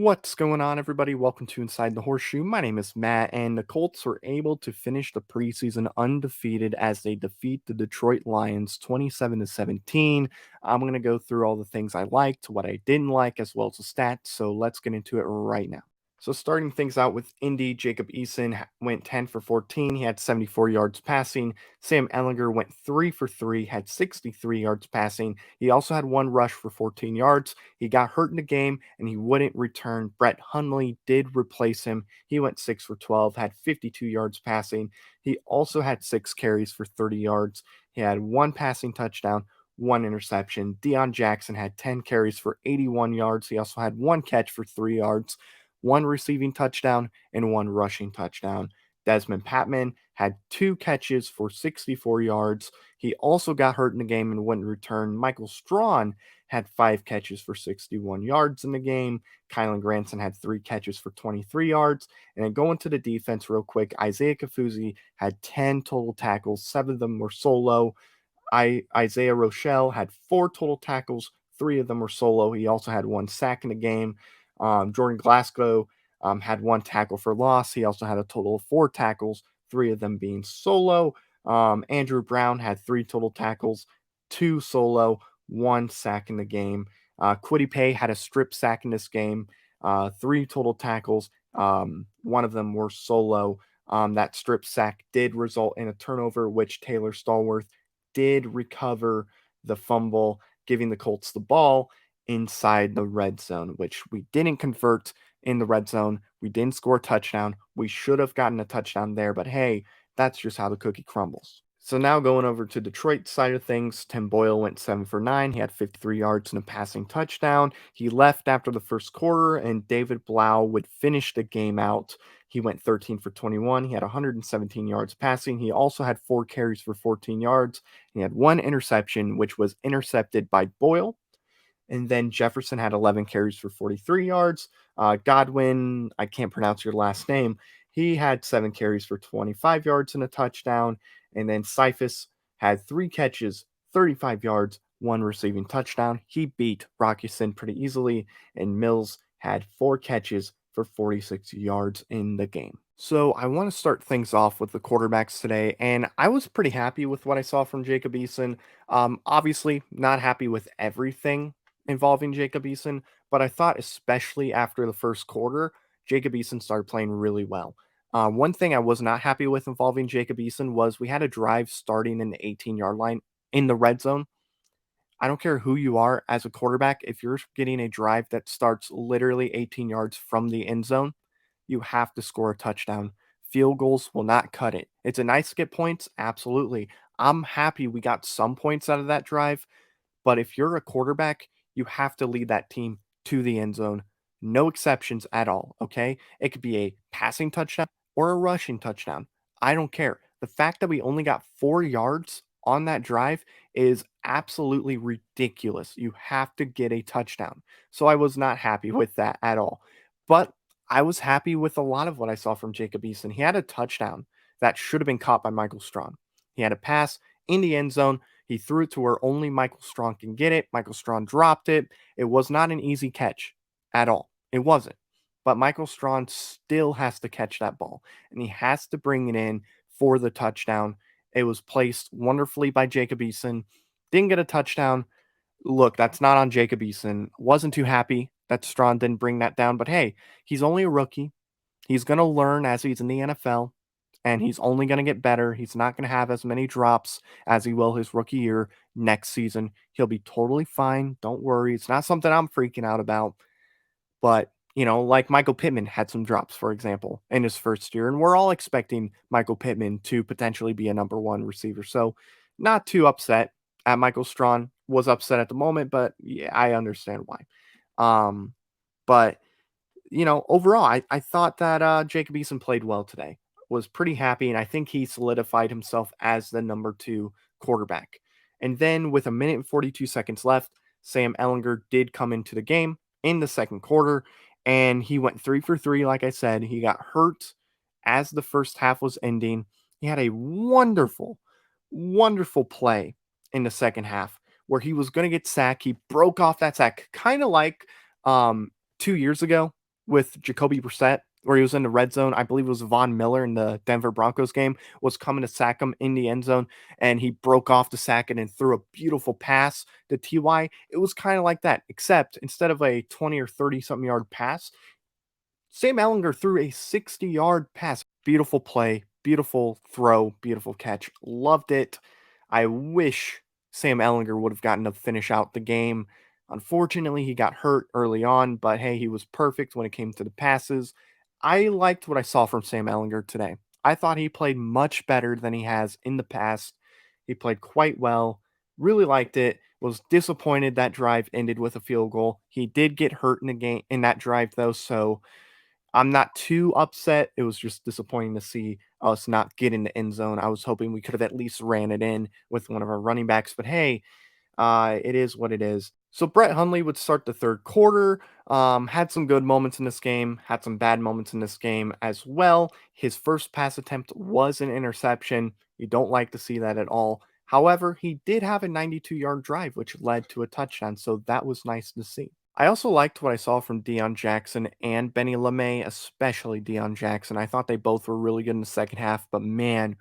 What's going on, everybody? Welcome to Inside the Horseshoe. My name is Matt, and the Colts were able to finish the preseason undefeated as they defeat the Detroit Lions 27-17. I'm going to go through all the things I liked, what I didn't like, as well as the stats. So let's get into it right now. So starting things out with Indy, Jacob Eason went 10 for 14. He had 74 yards passing. Sam Ellinger went 3 for 3, had 63 yards passing. He also had one rush for 14 yards. He got hurt in the game and he wouldn't return. Brett Hundley did replace him. He went 6 for 12, had 52 yards passing. He also had 6 carries for 30 yards. He had one passing touchdown, one interception. Deion Jackson had 10 carries for 81 yards. He also had one catch for 3 yards, one receiving touchdown, and one rushing touchdown. Desmond Patman had 2 catches for 64 yards. He also got hurt in the game and wouldn't return. Michael Strawn had 5 catches for 61 yards in the game. Kylan Granson had 3 catches for 23 yards. And then going to the defense real quick, Isaiah Kafuzi had 10 total tackles. 7 of them were solo. Isaiah Rochelle had 4 total tackles. 3 of them were solo. He also had 1 sack in the game. Jordan Glasgow had 1 tackle for loss. He also had a total of 4 tackles, 3 of them being solo. Andrew Brown had 3 total tackles, 2 solo, 1 sack in the game. Kwity Paye had a strip sack in this game, 3 total tackles. 1 of them were solo. That strip sack did result in a turnover, which Taylor Stallworth did recover the fumble, giving the Colts the ball inside the red zone, which we didn't convert in the red zone. We didn't score a touchdown. We should have gotten a touchdown there, but hey, that's just how the cookie crumbles. So now going over to Detroit side of things, Tim Boyle went 7 for 9. He had 53 yards and a passing touchdown. He left after the first quarter, and David Blau would finish the game out. He went 13 for 21. He had 117 yards passing. He also had 4 carries for 14 yards. He had 1 interception, which was intercepted by Boyle. And then Jefferson had 11 carries for 43 yards. Godwin, I can't pronounce your last name. He had 7 carries for 25 yards and a touchdown. And then Cephas had 3 catches, 35 yards, 1 receiving touchdown. He beat Rockison pretty easily. And Mills had 4 catches for 46 yards in the game. So I want to start things off with the quarterbacks today, and I was pretty happy with what I saw from Jacob Eason. Obviously, not happy with everything involving Jacob Eason, but I thought especially after the first quarter, Jacob Eason started playing really well. One thing I was not happy with involving Jacob Eason was we had a drive starting in the 18-yard line in the red zone. I don't care who you are as a quarterback, if you're getting a drive that starts literally 18 yards from the end zone, you have to score a touchdown. Field goals will not cut it. It's a nice to get points, absolutely. I'm happy we got some points out of that drive, but if you're a quarterback, you have to lead that team to the end zone. No exceptions at all, okay? It could be a passing touchdown or a rushing touchdown. I don't care. The fact that we only got 4 yards on that drive is absolutely ridiculous. You have to get a touchdown. So I was not happy with that at all. But I was happy with a lot of what I saw from Jacob Eason. He had a touchdown that should have been caught by Michael Strawn. He had a pass in the end zone. He threw it to where only Michael Strawn can get it. Michael Strawn dropped it. It was not an easy catch at all. It wasn't. But Michael Strawn still has to catch that ball, and he has to bring it in for the touchdown. It was placed wonderfully by Jacob Eason. Didn't get a touchdown. Look, that's not on Jacob Eason. Wasn't too happy that Strawn didn't bring that down, but hey, he's only a rookie. He's going to learn as he's in the NFL, and he's only going to get better. He's not going to have as many drops as he will his rookie year next season. He'll be totally fine. Don't worry. It's not something I'm freaking out about. But, like Michael Pittman had some drops, for example, in his first year. And we're all expecting Michael Pittman to potentially be a number 1 receiver. So, not too upset at Michael Strawn. Was upset at the moment, but yeah, I understand why. But overall, I thought that Jacob Eason played well today. Was pretty happy, and I think he solidified himself as the number 2 quarterback. And then with a minute and 42 seconds left, Sam Ellinger did come into the game in the second quarter, and he went 3 for 3, like I said. He got hurt as the first half was ending. He had a wonderful, wonderful play in the second half where he was going to get sacked. He broke off that sack, kind of like 2 years ago with Jacoby Brissett, where he was in the red zone. I believe it was Von Miller in the Denver Broncos game, was coming to sack him in the end zone, and he broke off the sack and then threw a beautiful pass to Ty. It was kind of like that, except instead of a 20 or 30 something yard pass, Sam Ellinger threw a 60-yard pass. Beautiful play, beautiful throw, beautiful catch. Loved it. I wish Sam Ellinger would have gotten to finish out the game. Unfortunately, he got hurt early on, but hey, he was perfect when it came to the passes. I liked what I saw from Sam Ellinger today. I thought he played much better than he has in the past. He played quite well. Really liked it. Was disappointed that drive ended with a field goal. He did get hurt in the game in that drive though, so I'm not too upset. It was just disappointing to see us not get in the end zone. I was hoping we could have at least ran it in with one of our running backs, but hey, it is what it is. So Brett Hundley would start the third quarter. Had some good moments in this game, had some bad moments in this game as well. His first pass attempt was an interception. You don't like to see that at all. However, he did have a 92-yard drive, which led to a touchdown. So that was nice to see. I also liked what I saw from Deion Jackson and Benny LeMay, especially Deion Jackson. I thought they both were really good in the second half, but man,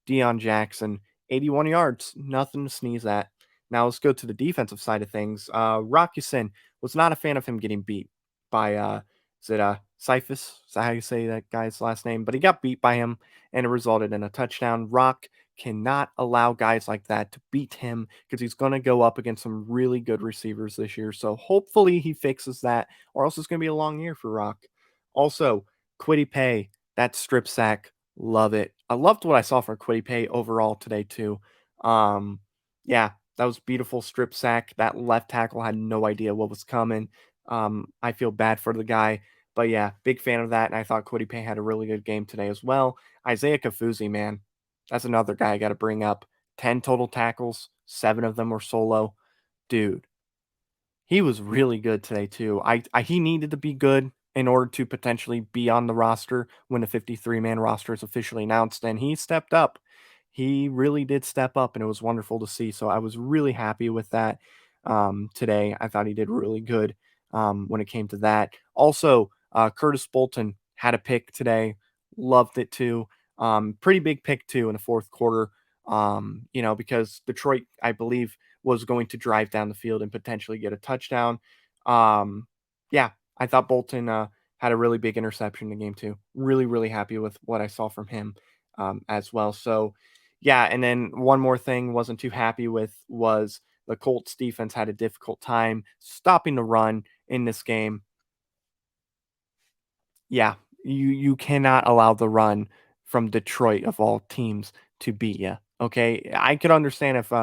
Deion Jackson, 81 yards, nothing to sneeze at. Now let's go to the defensive side of things. Rock Ya-Sin was not a fan of him getting beat by is it Cephas? Is that how you say that guy's last name? But he got beat by him and it resulted in a touchdown. Rock cannot allow guys like that to beat him because he's going to go up against some really good receivers this year. So hopefully he fixes that, or else it's going to be a long year for Rock. Also, Kwity Paye, that strip sack, love it. I loved what I saw from Kwity Paye overall today too. Yeah, that was beautiful strip sack. That left tackle had no idea what was coming. I feel bad for the guy, but yeah, big fan of that. And I thought Kwity Paye had a really good game today as well. Isaiah Kafuzi, man, that's another guy I got to bring up. 10 total tackles, 7 of them were solo. Dude, he was really good today too. He needed to be good in order to potentially be on the roster when the 53-man roster is officially announced, and he stepped up. He really did step up, and it was wonderful to see. So I was really happy with that today. I thought he did really good when it came to that. Also, Curtis Bolton had a pick today. Loved it too. Pretty big pick too in the fourth quarter. Because Detroit, I believe, was going to drive down the field and potentially get a touchdown. Yeah, I thought Bolton had a really big interception in the game too. Really, really happy with what I saw from him as well. So, yeah, and then one more thing wasn't too happy with was the Colts defense had a difficult time stopping the run in this game. Yeah, you cannot allow the run from Detroit of all teams to beat you. Okay, I could understand if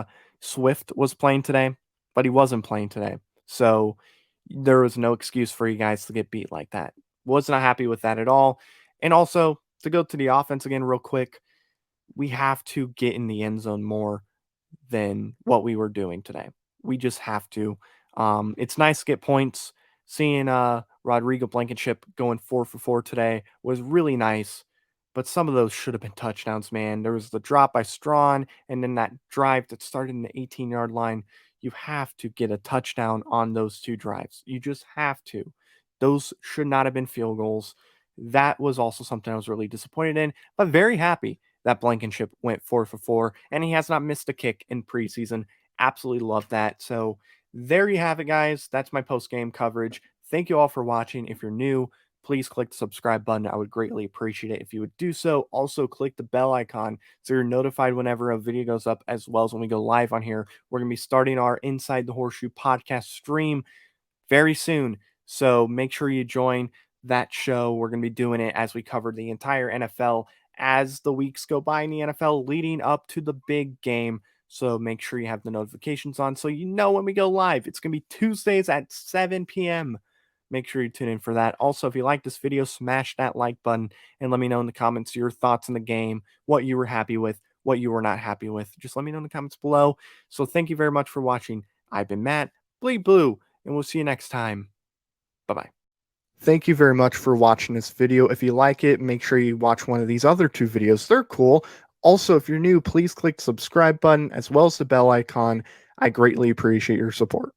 Swift was playing today, but he wasn't playing today, so there was no excuse for you guys to get beat like that. Was not happy with that at all. And also to go to the offense again, real quick, we have to get in the end zone more than what we were doing today. We just have to. It's nice to get points. Seeing Rodrigo Blankenship going 4 for 4 today was really nice, but some of those should have been touchdowns, man. There was the drop by Strawn, and then that drive that started in the 18-yard line. You have to get a touchdown on those 2 drives. You just have to. Those should not have been field goals. That was also something I was really disappointed in, but very happy that Blankenship went 4 for 4, and he has not missed a kick in preseason. Absolutely love that. So there you have it, guys. That's my post-game coverage. Thank you all for watching. If you're new, please click the subscribe button. I would greatly appreciate it if you would do so. Also, click the bell icon so you're notified whenever a video goes up, as well as when we go live on here. We're going to be starting our Inside the Horseshoe podcast stream very soon. So make sure you join that show. We're going to be doing it as we cover the entire NFL as the weeks go by in the NFL leading up to the big game. So make sure you have the notifications on so you know when we go live. It's going to be Tuesdays at 7 p.m. Make sure you tune in for that. Also, if you like this video, smash that like button and let me know in the comments your thoughts on the game, what you were happy with, what you were not happy with. Just let me know in the comments below. So thank you very much for watching. I've been Matt, Bleed Blue, and we'll see you next time. Bye-bye. Thank you very much for watching this video. If you like it, make sure you watch one of these other 2 videos. They're cool. Also, if you're new, please click the subscribe button as well as the bell icon. I greatly appreciate your support.